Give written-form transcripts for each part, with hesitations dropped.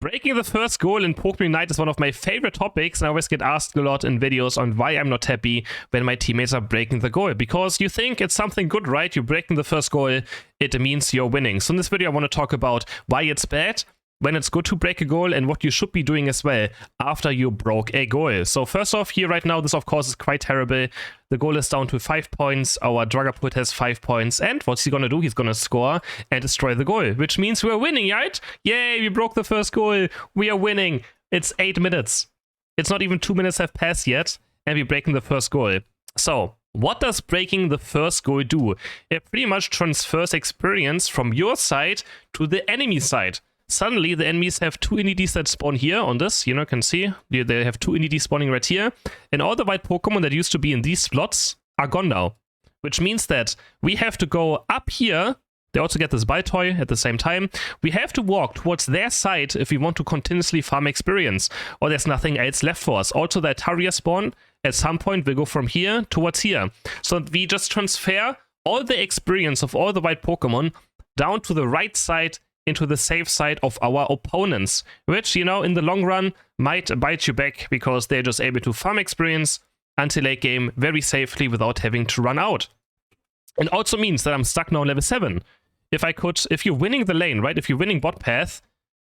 Breaking the first goal in Pokemon Unite is one of my favorite topics, and I always get asked a lot in videos on why I'm not happy when my teammates are breaking the goal. Because you think it's something good, right? You're breaking the first goal, it means you're winning. So in this video, I want to talk about why it's bad, when it's good to break a goal, and what you should be doing as well after you broke a goal. So first off, here right now, this of course is quite terrible. The goal is down to 5 points, our Dragapult has 5 points, and what's he gonna do? He's gonna score and destroy the goal, which means we're winning, right? Yay, we broke the first goal, we are winning. It's 8 minutes. It's not even 2 minutes have passed yet, and we're breaking the first goal. So, what does breaking the first goal do? It pretty much transfers experience from your side to the enemy side. Suddenly, the enemies have 2 NEDs that spawn here on this. You can see they have 2 NEDs spawning right here. And all the white Pokemon that used to be in these slots are gone now. Which means that we have to go up here. They also get this Baltoy at the same time. We have to walk towards their side if we want to continuously farm experience. Or there's nothing else left for us. Also, the Altaria spawn at some point will go from here towards here. So we just transfer all the experience of all the white Pokemon down to the right side into the safe side of our opponents, which, in the long run might bite you back because they're just able to farm experience until late game very safely without having to run out. And also means that I'm stuck now on level 7. If you're winning the lane, right? If you're winning bot path,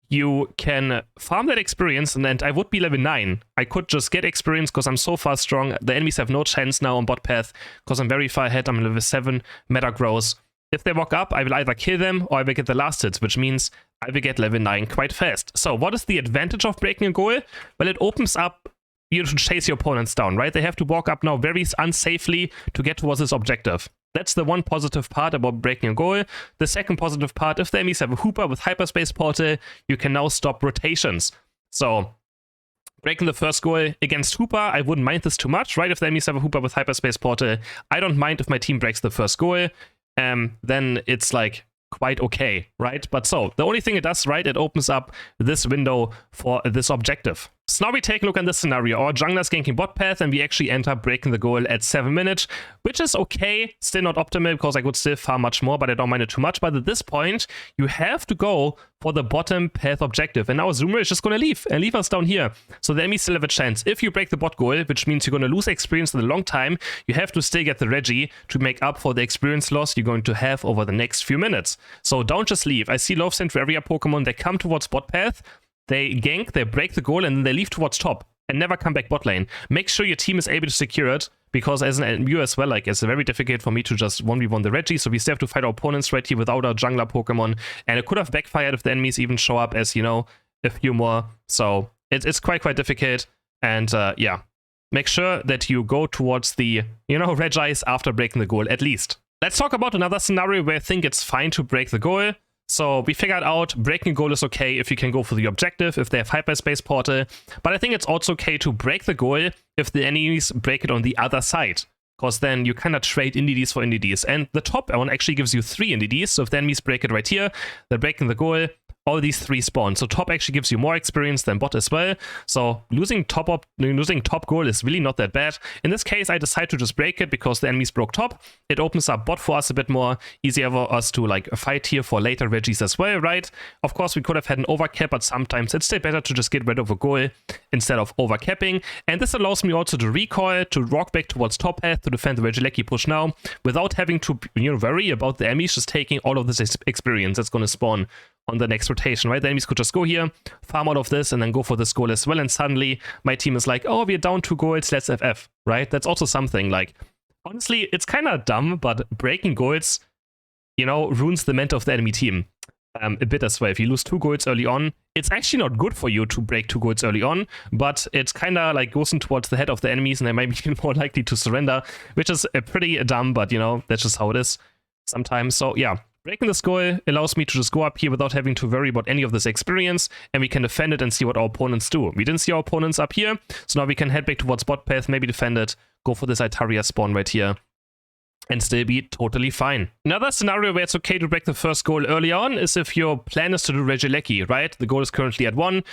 you can farm that experience, and then I would be level 9. I could just get experience because I'm so far strong. The enemies have no chance now on bot path because I'm very far ahead. I'm level 7, meta grows. If they walk up, I will either kill them or I will get the last hits, which means I will get level 9 quite fast. So what is the advantage of breaking a goal? Well, it opens up you to chase your opponents down, right? They have to walk up now very unsafely to get towards this objective. That's the one positive part about breaking a goal. The second positive part, if the enemies have a Hooper with Hyperspace Portal, you can now stop rotations. So breaking the first goal against Hooper, I wouldn't mind this too much, right? If the enemies have a Hooper with Hyperspace Portal, I don't mind if my team breaks the first goal. Then it's like quite okay, right? But so the only thing it does, right, it opens up this window for this objective. So now we take a look at this scenario. Our jungler's ganking bot path, and we actually end up breaking the goal at 7 minutes, which is okay. Still not optimal because I could still farm much more, but I don't mind it too much. But at this point, you have to go for the bottom path objective. And now Zoomer is just going to leave and leave us down here. So the enemies still have a chance. If you break the bot goal, which means you're going to lose experience in a long time, you have to still get the Reggie to make up for the experience loss you're going to have over the next few minutes. So don't just leave. I see Love Sand area Pokemon, they come towards bot path, they gank, they break the goal, and then they leave towards top and never come back bot lane. Make sure your team is able to secure it, because as an MU as well, like, it's very difficult for me to just 1v1 the Reggie, so we still have to fight our opponents right here without our jungler Pokemon, and it could have backfired if the enemies even show up as, a few more. So it's quite difficult, and yeah. Make sure that you go towards the, Regis after breaking the goal, at least. Let's talk about another scenario where I think it's fine to break the goal. So we figured out breaking a goal is okay if you can go for the objective, if they have Hyperspace Portal. But I think it's also okay to break the goal if the enemies break it on the other side. Because then you kind of trade NDDs for NDDs. And the top one actually gives you 3 NDDs. So if the enemies break it right here, they're breaking the goal. All these 3 spawn. So top actually gives you more experience than bot as well. So losing top goal is really not that bad. In this case, I decide to just break it because the enemies broke top. It opens up bot for us a bit more, easier for us to fight here for later Reggies as well, right? Of course, we could have had an overcap, but sometimes it's still better to just get rid of a goal instead of overcapping. And this allows me also to recoil, to walk back towards top path to defend the Regieleki push now, without having to worry about the enemies just taking all of this experience that's going to spawn on the next rotation, right? The enemies could just go here, farm out of this, and then go for this goal as well. And suddenly, my team is like, oh, we're down 2 goals, let's FF, right? That's also something, honestly, it's kind of dumb, but breaking goals, ruins the mental of the enemy team a bit as well. If you lose 2 goals early on, it's actually not good for you to break 2 goals early on, but it's kind of goes in towards the head of the enemies, and they might be more likely to surrender, which is pretty dumb, but, that's just how it is sometimes. So, yeah. Breaking this goal allows me to just go up here without having to worry about any of this experience, and we can defend it and see what our opponents do. We didn't see our opponents up here, so now we can head back towards bot path, maybe defend it, go for this Altaria spawn right here, and still be totally fine. Another scenario where it's okay to break the first goal early on is if your plan is to do Regieleki, right? The goal is currently at 1.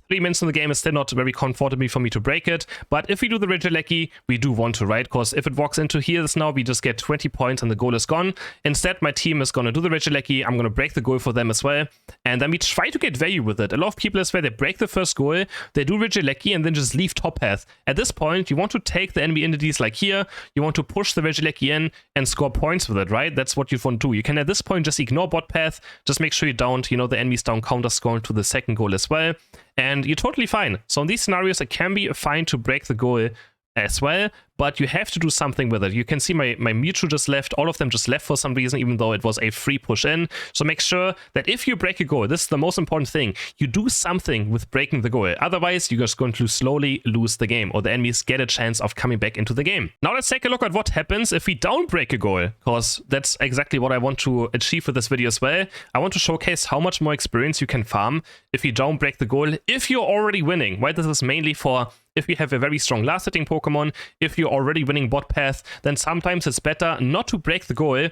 3 minutes in the game is still not very comfortable for me to break it, but if we do the Regieleki, we do want to, right? Because if it walks into here now, we just get 20 points and the goal is gone. Instead, my team is going to do the Regieleki, I'm going to break the goal for them as well, and then we try to get value with it. A lot of people as well, they break the first goal, they do Regieleki, and then just leave top path. At this point, you want to take the enemy entities like here, you want to push the Regieleki in and score points with it, right? That's what you want to do. You can at this point just ignore bot path, just make sure you don't, the enemies don't counter score to the second goal as well. And you're totally fine. So in these scenarios, it can be fine to break the goal as well, but you have to do something with it. You can see my mutual just left, all of them just left for some reason, even though it was a free push in. So make sure that if you break a goal, this is the most important thing, you do something with breaking the goal. Otherwise, you're just going to slowly lose the game, or the enemies get a chance of coming back into the game. Now let's take a look at what happens if we don't break a goal, because that's exactly what I want to achieve with this video as well. I want to showcase how much more experience you can farm if you don't break the goal, if you're already winning, right? This is mainly for if you have a very strong last hitting Pokemon. If you're already winning bot path, then sometimes it's better not to break the goal.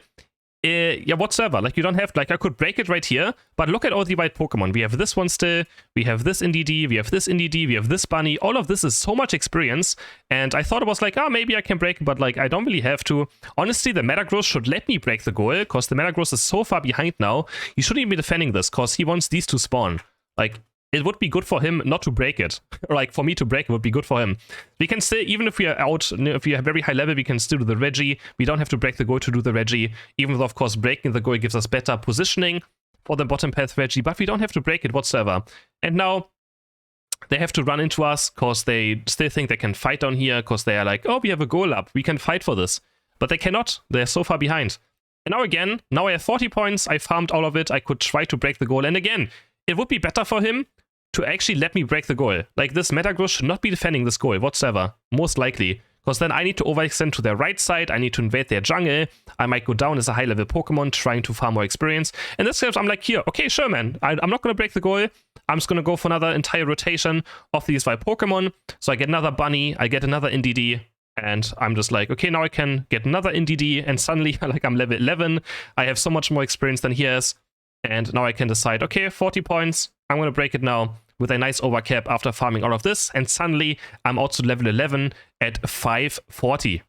Yeah, whatsoever. Like, you don't have, like, I could break it right here, but look at all the white Pokemon. We have this one still, we have this NDD, we have this NDD, we have this bunny. All of this is so much experience, and I thought it was like, maybe I can break it, but like, I don't really have to. Honestly, the Metagross should let me break the goal, because the Metagross is so far behind now. He shouldn't even be defending this, because he wants these to spawn. Like, it would be good for him not to break it. Or like, for me to break it would be good for him. We can still, even if we are out, if we have very high level, we can still do the Regi. We don't have to break the goal to do the Regi, even though, of course, breaking the goal gives us better positioning for the bottom path Regi, but we don't have to break it whatsoever. And now, they have to run into us, because they still think they can fight down here, because they are like, oh, we have a goal up, we can fight for this. But they cannot, they're so far behind. And now again, now I have 40 points, I farmed all of it, I could try to break the goal, and again, it would be better for him to actually let me break the goal. Like, this Metagross should not be defending this goal whatsoever, most likely. Because then I need to overextend to their right side, I need to invade their jungle, I might go down as a high-level Pokemon trying to farm more experience. And this case, I'm like, here, okay, sure, man, I'm not going to break the goal, I'm just going to go for another entire rotation of these 5 Pokemon. So I get another bunny, I get another NDD, and I'm just like, okay, now I can get another NDD, and suddenly, like, I'm level 11, I have so much more experience than he has. And now I can decide, okay, 40 points, I'm going to break it now with a nice overcap after farming all of this. And suddenly, I'm also level 11 at 540.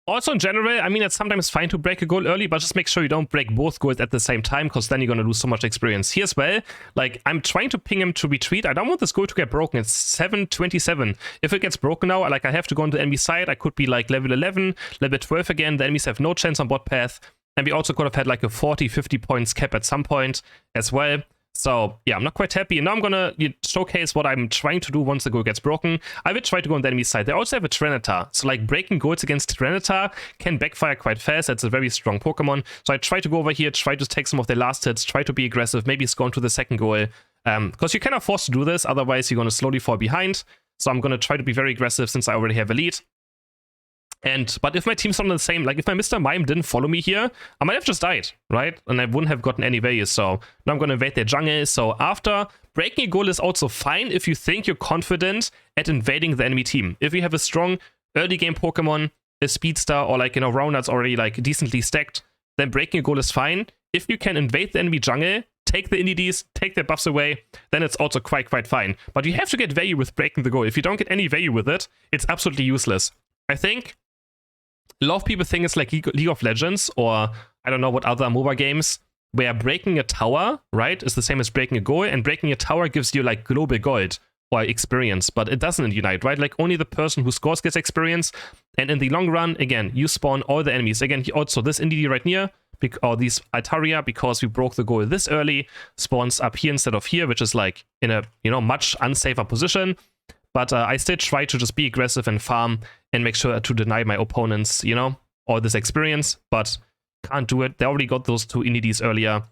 Also, in general, I mean, it's sometimes fine to break a goal early, but just make sure you don't break both goals at the same time, because then you're going to lose so much experience. Here as well, like, I'm trying to ping him to retreat. I don't want this goal to get broken. It's 727. If it gets broken now, like, I have to go on the enemy side. I could be, like, level 11, level 12 again. The enemies have no chance on bot path. And we also could have had, like, a 40-50 points cap at some point as well. So, yeah, I'm not quite happy. And now I'm gonna showcase what I'm trying to do once the goal gets broken. I will try to go on the enemy side. They also have a Tyranitar. So, like, breaking goals against Tyranitar can backfire quite fast. That's a very strong Pokemon. So I try to go over here, try to take some of their last hits, try to be aggressive, maybe it's going to the second goal. Because you cannot force to do this, otherwise you're gonna slowly fall behind. So I'm gonna try to be very aggressive since I already have a lead. But if my team's not the same, like if my Mr. Mime didn't follow me here, I might have just died, right? And I wouldn't have gotten any value. So now I'm going to invade their jungle. So after, breaking a goal is also fine if you think you're confident at invading the enemy team. If you have a strong early game Pokemon, a Speedster, or like, round that's already like decently stacked, then breaking a goal is fine. If you can invade the enemy jungle, take the NDDs, take their buffs away, then it's also quite fine. But you have to get value with breaking the goal. If you don't get any value with it, it's absolutely useless. I think a lot of people think it's like League of Legends, or I don't know what other MOBA games, where breaking a tower, right, is the same as breaking a goal, and breaking a tower gives you like global gold or experience, but it doesn't in Unite, right? Like, only the person who scores gets experience, and in the long run, again, you spawn all the enemies. Again, also this NDD right here, or these Altaria, because we broke the goal this early, spawns up here instead of here, which is like in a, much unsafer position. But I still try to just be aggressive and farm and make sure to deny my opponents, all this experience, but can't do it. They already got those 2 NDDs earlier.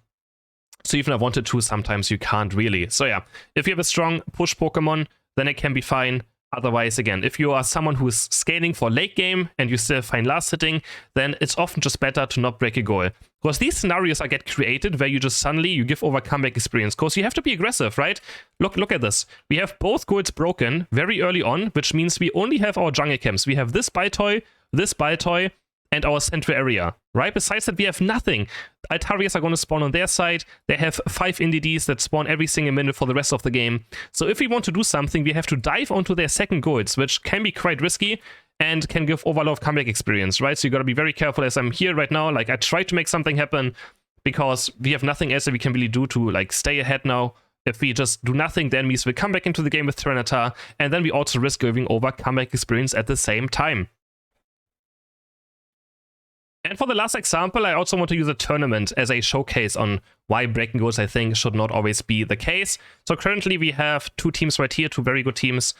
So even if I wanted to, sometimes you can't really. So yeah, if you have a strong push Pokemon, then it can be fine. Otherwise, again, if you are someone who is scaling for late game and you still find last hitting, then it's often just better to not break a goal. Because these scenarios are get created where you just suddenly, you give over comeback experience. Because you have to be aggressive, right? Look at this. We have both goals broken very early on, which means we only have our jungle camps. We have this Baltoy, and our central area, right? Besides that, we have nothing. Altarias are going to spawn on their side. They have 5 NDDs that spawn every single minute for the rest of the game. So if we want to do something, we have to dive onto their second golds, which can be quite risky and can give over a lot of comeback experience, right? So you got to be very careful. As I'm here right now, like I try to make something happen because we have nothing else that we can really do to like stay ahead now. If we just do nothing, the enemies will come back into the game with Tyranitar, and then we also risk giving over comeback experience at the same time. And for the last example, I also want to use a tournament as a showcase on why breaking goals, I think, should not always be the case. So currently we have 2 teams right here, 2 very good teams.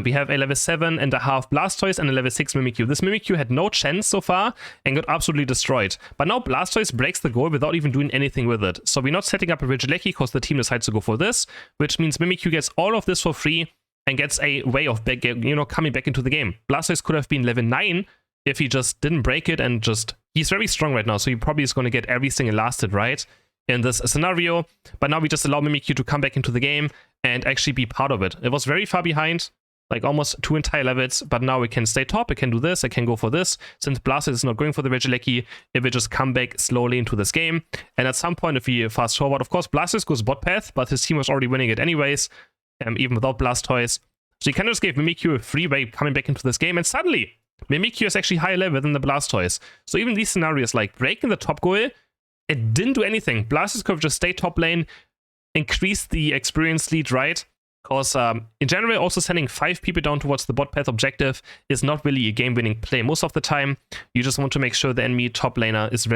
We have a level 7.5 Blastoise and a level 6 Mimikyu. This Mimikyu had no chance so far and got absolutely destroyed. But now Blastoise breaks the goal without even doing anything with it. So we're not setting up a Regieleki because the team decides to go for this, which means Mimikyu gets all of this for free and gets a way of coming back into the game. Blastoise could have been level 9 if he just didn't break it and just... He's very strong right now, so he probably is going to get every single last hit right in this scenario. But now we just allow Mimikyu to come back into the game and actually be part of it. It was very far behind, like almost 2 entire levels, but now it can stay top, it can do this, it can go for this. Since Blastoise is not going for the Regieleki, it will just come back slowly into this game. And at some point, if we fast forward, of course, Blastoise goes bot path, but his team was already winning it anyways, even without Blastoise. So he kind of just gave Mimikyu a free way coming back into this game, and suddenly, Mimikyu is actually higher level than the Blastoise. So even these scenarios, like breaking the top goal, it didn't do anything. Blastoise could have just stayed top lane, increase the experience lead, right? Because in general, also sending 5 people down towards the bot path objective is not really a game-winning play. Most of the time, you just want to make sure the enemy top laner is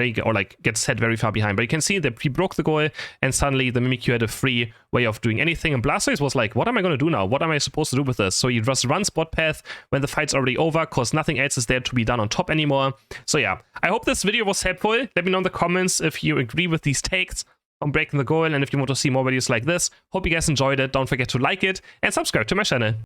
gets set very far behind. But you can see that he broke the goal, and suddenly the Mimikyu had a free way of doing anything. And Blastoise was like, what am I going to do now? What am I supposed to do with this? So he just runs bot path when the fight's already over, because nothing else is there to be done on top anymore. So yeah, I hope this video was helpful. Let me know in the comments if you agree with these takes on breaking the goal, and if you want to see more videos like this. Hope you guys enjoyed it. Don't forget to like it and subscribe to my channel.